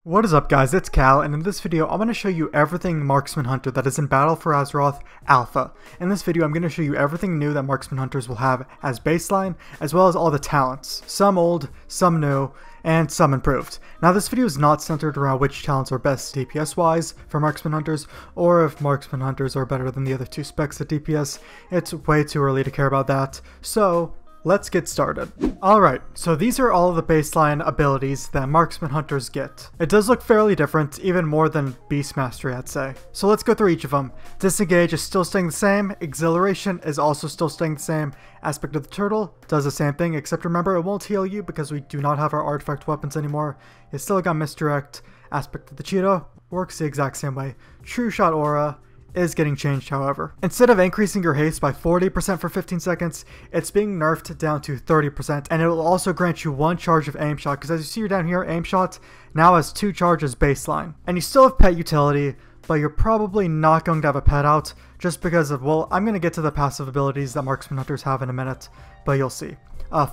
What is up guys, it's Cal, and in this video I'm going to show you everything Marksman Hunter that is in Battle for Azeroth Alpha. In this video I'm going to show you everything new that Marksman Hunters will have as baseline, as well as all the talents. Some old, some new, and some improved. Now this video is not centered around which talents are best DPS wise for Marksman Hunters, or if Marksman Hunters are better than the other two specs at DPS. It's way too early to care about that, so let's get started. Alright, so these are all of the baseline abilities that Marksman Hunters get. It does look fairly different, even more than Beast Mastery I'd say. So let's go through each of them. Disengage is still staying the same, Exhilaration is also still staying the same, Aspect of the Turtle does the same thing, except remember it won't heal you because we do not have our artifact weapons anymore. It's still got Misdirect. Aspect of the Cheetah works the exact same way. True Shot Aura is getting changed, however. Instead of increasing your haste by 40% for 15 seconds, it's being nerfed down to 30%, and it will also grant you one charge of aim shot, because as you see down here, aim shot now has 2 charges baseline. And you still have pet utility, but you're probably not going to have a pet out, just because of, well, I'm going to get to the passive abilities that Marksman Hunters have in a minute, but you'll see.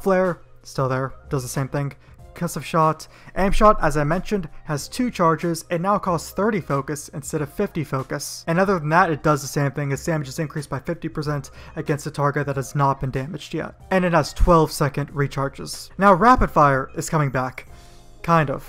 Flare, still there, does the same thing. Concussive Shot. Aim Shot, as I mentioned, has 2 charges. It now costs 30 focus instead of 50 focus. And other than that, it does the same thing. Its damage is increased by 50% against a target that has not been damaged yet. And it has 12-second recharges. Now, Rapid Fire is coming back. Kind of.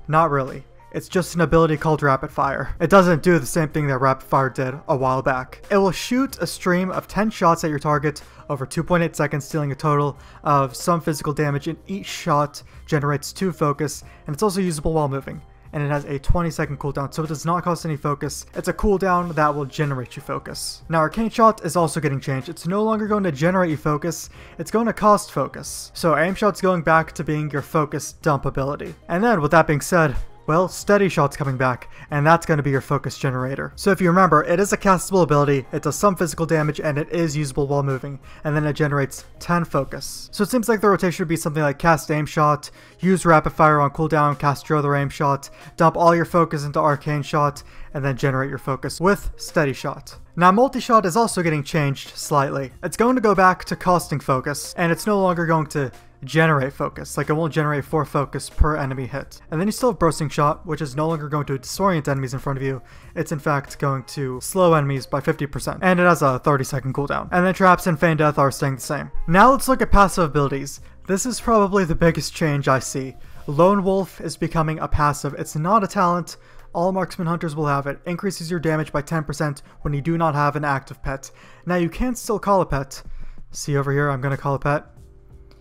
Not really. It's just an ability called Rapid Fire. It doesn't do the same thing that Rapid Fire did a while back. It will shoot a stream of 10 shots at your target over 2.8 seconds, dealing a total of some physical damage, and each shot generates 2 focus, and it's also usable while moving. And it has a 20-second cooldown, so it does not cost any focus. It's a cooldown that will generate you focus. Now, Arcane Shot is also getting changed. It's no longer going to generate you focus, it's going to cost focus. So Aim Shot's going back to being your focus dump ability. And then, with that being said, well, Steady Shot's coming back, and that's going to be your focus generator. So if you remember, it is a castable ability, it does some physical damage, and it is usable while moving, and then it generates 10 focus. So it seems like the rotation would be something like cast Aim Shot, use Rapid Fire on cooldown, cast your other Aim Shot, dump all your focus into Arcane Shot, and then generate your focus with Steady Shot. Now, Multi-Shot is also getting changed slightly. It's going to go back to costing focus, and it's no longer going to generate focus, like it won't generate 4 focus per enemy hit. And then you still have Bursting Shot, which is no longer going to disorient enemies in front of you. It's in fact going to slow enemies by 50%, and it has a 30-second cooldown. And then Traps and Feign Death are staying the same. Now let's look at passive abilities. This is probably the biggest change I see. Lone Wolf is becoming a passive. It's not a talent. All Marksman Hunters will have it. Increases your damage by 10% when you do not have an active pet. Now you can still call a pet. See over here, I'm going to call a pet.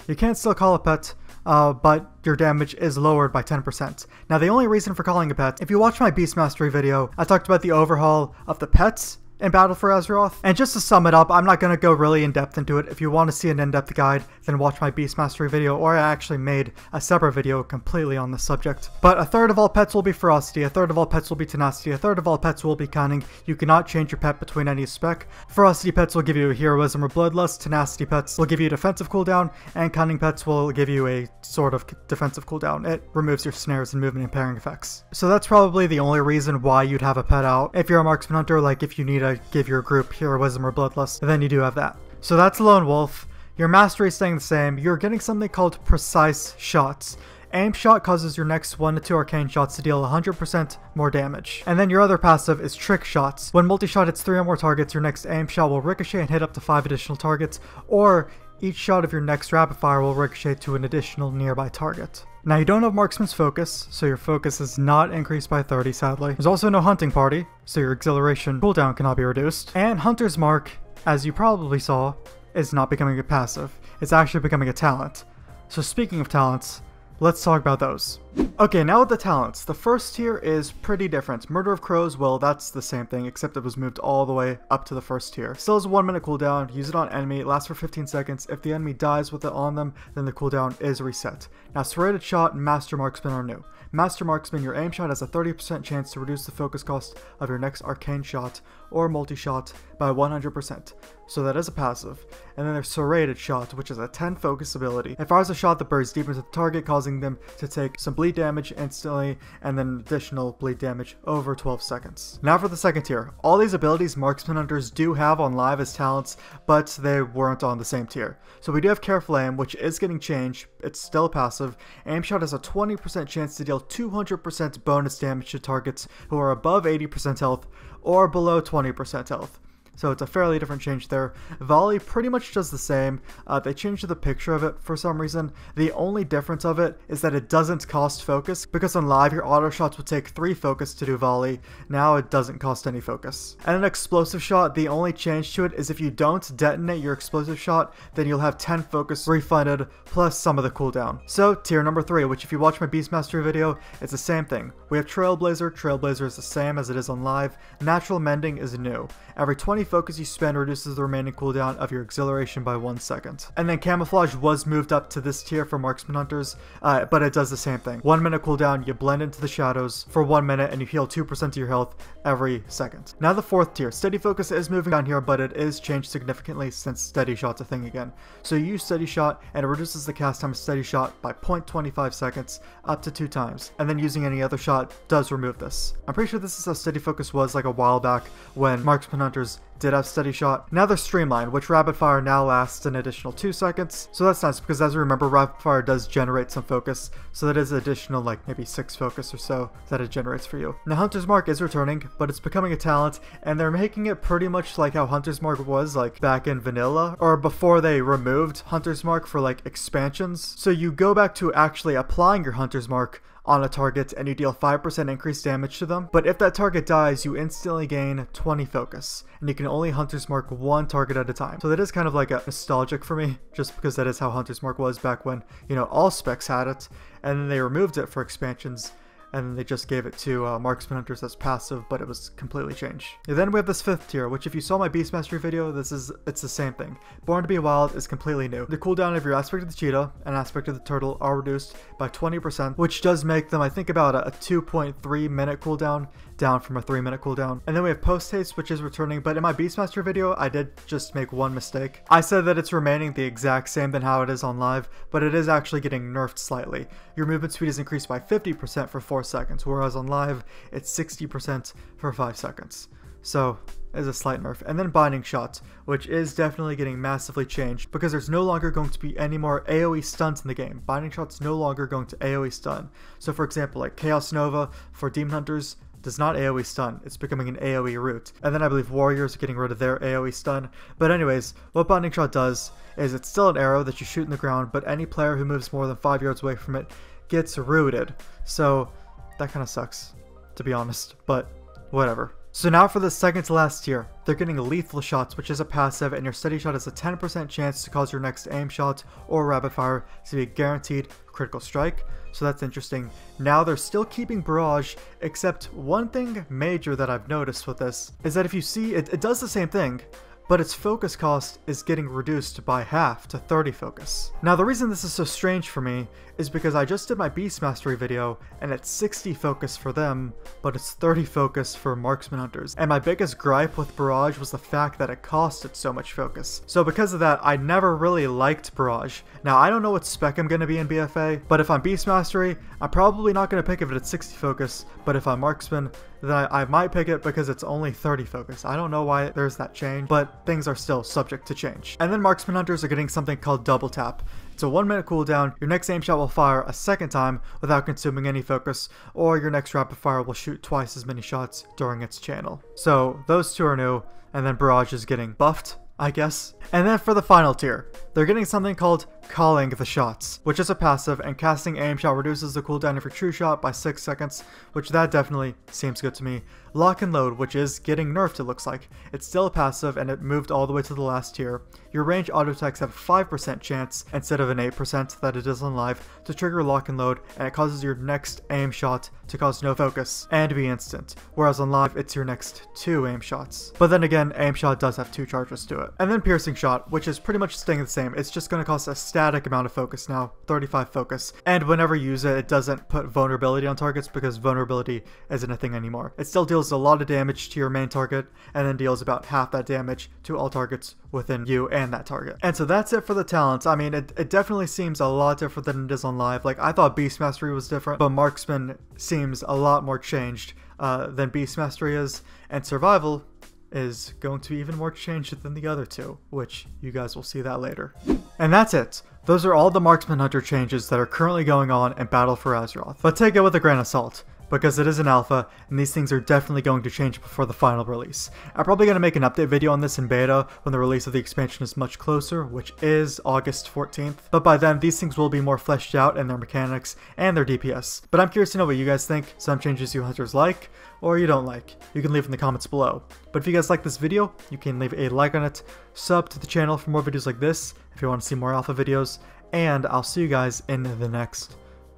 You can still call a pet, but your damage is lowered by 10%. Now the only reason for calling a pet, if you watch my Beast Mastery video, I talked about the overhaul of the pets in Battle for Azeroth. And just to sum it up, I'm not going to go really in-depth into it. If you want to see an in-depth guide, then watch my Beast Mastery video, or I actually made a separate video completely on the subject. But a third of all pets will be Ferocity, a third of all pets will be Tenacity, a third of all pets will be Cunning. You cannot change your pet between any spec. Ferocity pets will give you a Heroism or Bloodlust, Tenacity pets will give you a defensive cooldown, and Cunning pets will give you a sort of defensive cooldown. It removes your snares and movement impairing effects. So that's probably the only reason why you'd have a pet out. If you're a Marksman Hunter, like if you need to give your group Heroism or Bloodlust, then you do have that. So that's Lone Wolf. Your Mastery is staying the same. You're getting something called Precise Shots. Aim Shot causes your next 1 to 2 Arcane Shots to deal 100% more damage. And then your other passive is Trick Shots. When Multi-Shot hits 3 or more targets, your next Aim Shot will ricochet and hit up to 5 additional targets, or each shot of your next Rapid Fire will ricochet to an additional nearby target. Now you don't have Marksman's Focus, so your focus is not increased by 30 sadly. There's also no Hunting Party, so your Exhilaration cooldown cannot be reduced. And Hunter's Mark, as you probably saw, is not becoming a passive. It's actually becoming a talent. So speaking of talents, let's talk about those. Okay, now with the talents. The first tier is pretty different. Murder of Crows, well, that's the same thing, except it was moved all the way up to the first tier. Still has a 1-minute cooldown, use it on enemy, it lasts for 15 seconds. If the enemy dies with it on them, then the cooldown is reset. Now, Serrated Shot and Master Marksman are new. Master Marksman, your Aim Shot has a 30% chance to reduce the focus cost of your next Arcane Shot or Multi-Shot by 100%. So that is a passive. And then there's Serrated Shot, which is a 10 focus ability. It fires a shot that burns deep into the target, causing them to take some bleed bleed damage instantly, and then additional bleed damage over 12 seconds. Now for the second tier. All these abilities Marksman Hunters do have on live as talents, but they weren't on the same tier. So we do have Careful Aim, which is getting changed. It's still passive. Aim Shot has a 20% chance to deal 200% bonus damage to targets who are above 80% health or below 20% health. So it's a fairly different change there. Volley pretty much does the same. They changed the picture of it for some reason. The only difference of it is that it doesn't cost focus, because on live your auto shots would take 3 focus to do volley. Now it doesn't cost any focus. And an explosive shot, the only change to it is if you don't detonate your explosive shot, then you'll have 10 focus refunded plus some of the cooldown. So tier number 3, which if you watch my Beast Mastery video, it's the same thing. We have Trailblazer. Trailblazer is the same as it is on live. Natural Mending is new. Every 20 focus you spend reduces the remaining cooldown of your exhilaration by 1 second. And then Camouflage was moved up to this tier for Marksman Hunters, but it does the same thing. 1 minute cooldown, you blend into the shadows for 1 minute and you heal 2% of your health every second. Now the fourth tier. Steady Focus is moving down here, but it is changed significantly since Steady Shot's a thing again. So you use Steady Shot and it reduces the cast time of Steady Shot by 0.25 seconds up to 2 times. And then using any other shot does remove this. I'm pretty sure this is how Steady Focus was like a while back when Marksman Hunters did have Steady Shot. Now they're streamlined, which Rapid Fire now lasts an additional 2 seconds. So that's nice, because as we remember, Rapid Fire does generate some focus. So that is additional, like maybe 6 focus or so that it generates for you. Now Hunter's Mark is returning, but it's becoming a talent, and they're making it pretty much like how Hunter's Mark was like back in vanilla, or before they removed Hunter's Mark for like expansions. So you go back to actually applying your Hunter's Mark on a target and you deal 5% increased damage to them, but if that target dies, you instantly gain 20 focus, and you can only Hunter's Mark 1 target at a time. So that is kind of like a nostalgic for me, just because that is how Hunter's Mark was back when, you know, all specs had it, and then they removed it for expansions, and then they just gave it to Marksman Hunters as passive, but it was completely changed. And then we have this fifth tier, which if you saw my Beast Mastery video, it's the same thing. Born to be Wild is completely new. The cooldown of your Aspect of the Cheetah and Aspect of the Turtle are reduced by 20%, which does make them, I think, about a 2.3 minute cooldown, down from a 3 minute cooldown. And then we have Post Haste, which is returning, but in my Beastmaster video, I did just make one mistake. I said that it's remaining the exact same than how it is on live, but it is actually getting nerfed slightly. Your movement speed is increased by 50% for 4 seconds, whereas on live, it's 60% for 5 seconds. So, is a slight nerf. And then Binding Shot, which is definitely getting massively changed because there's no longer going to be any more AoE stuns in the game. Binding Shot's no longer going to AoE stun. So for example, like Chaos Nova for Demon Hunters does not AoE stun, it's becoming an AoE root. And then I believe Warriors are getting rid of their AoE stun. But anyways, what Binding Shot does is it's still an arrow that you shoot in the ground, but any player who moves more than 5 yards away from it gets rooted. So that kind of sucks, to be honest, but whatever. So now for the second to last tier, they're getting Lethal Shots, which is a passive, and your Steady Shot has a 10% chance to cause your next aim shot or rapid fire to be a guaranteed critical strike. So that's interesting. Now they're still keeping Barrage, except one thing major that I've noticed with this is that if you see, it does the same thing, but its focus cost is getting reduced by half to 30 focus. Now the reason this is so strange for me is because I just did my Beast Mastery video and it's 60 focus for them, but it's 30 focus for Marksman Hunters. And my biggest gripe with Barrage was the fact that it costed so much focus. So because of that, I never really liked Barrage. Now I don't know what spec I'm going to be in BFA, but if I'm Beast Mastery, I'm probably not going to pick it if it's 60 focus, but if I'm Marksman, then I might pick it because it's only 30 focus. I don't know why there's that change, but things are still subject to change. And then Marksman Hunters are getting something called Double Tap. It's a 1 minute cooldown, your next aim shot will fire a second time without consuming any focus, or your next rapid fire will shoot twice as many shots during its channel. So those two are new, and then Barrage is getting buffed, I guess. And then for the final tier, they're getting something called Calling the Shots, which is a passive, and casting aim shot reduces the cooldown of your true shot by 6 seconds, which that definitely seems good to me. Lock and Load, which is getting nerfed it looks like. It's still a passive and it moved all the way to the last tier. Your range auto attacks have a 5% chance instead of an 8% that it is on live to trigger Lock and Load, and it causes your next aim shot to cause no focus and be instant, whereas on live it's your next 2 aim shots. But then again, aim shot does have 2 charges to it. And then Piercing Shot, which is pretty much staying the same. It's just going to cost a static amount of focus now, 35 focus. And whenever you use it, it doesn't put vulnerability on targets because vulnerability isn't a thing anymore. It still deals a lot of damage to your main target and then deals about half that damage to all targets within you and that target. And so that's it for the talents. I mean, it definitely seems a lot different than it is on live. Like, I thought Beast Mastery was different, but Marksman seems a lot more changed than Beast Mastery is, and Survival is going to be even more changed than the other two, which you guys will see that later. And that's it. Those are all the Marksman Hunter changes that are currently going on in Battle for Azeroth. But take it with a grain of salt, because it is an alpha, and these things are definitely going to change before the final release. I'm probably going to make an update video on this in beta when the release of the expansion is much closer, which is August 14th. But by then, these things will be more fleshed out in their mechanics and their DPS. But I'm curious to know what you guys think, some changes you hunters like, or you don't like. You can leave in the comments below. But if you guys like this video, you can leave a like on it, sub to the channel for more videos like this if you want to see more alpha videos, and I'll see you guys in the next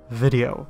video.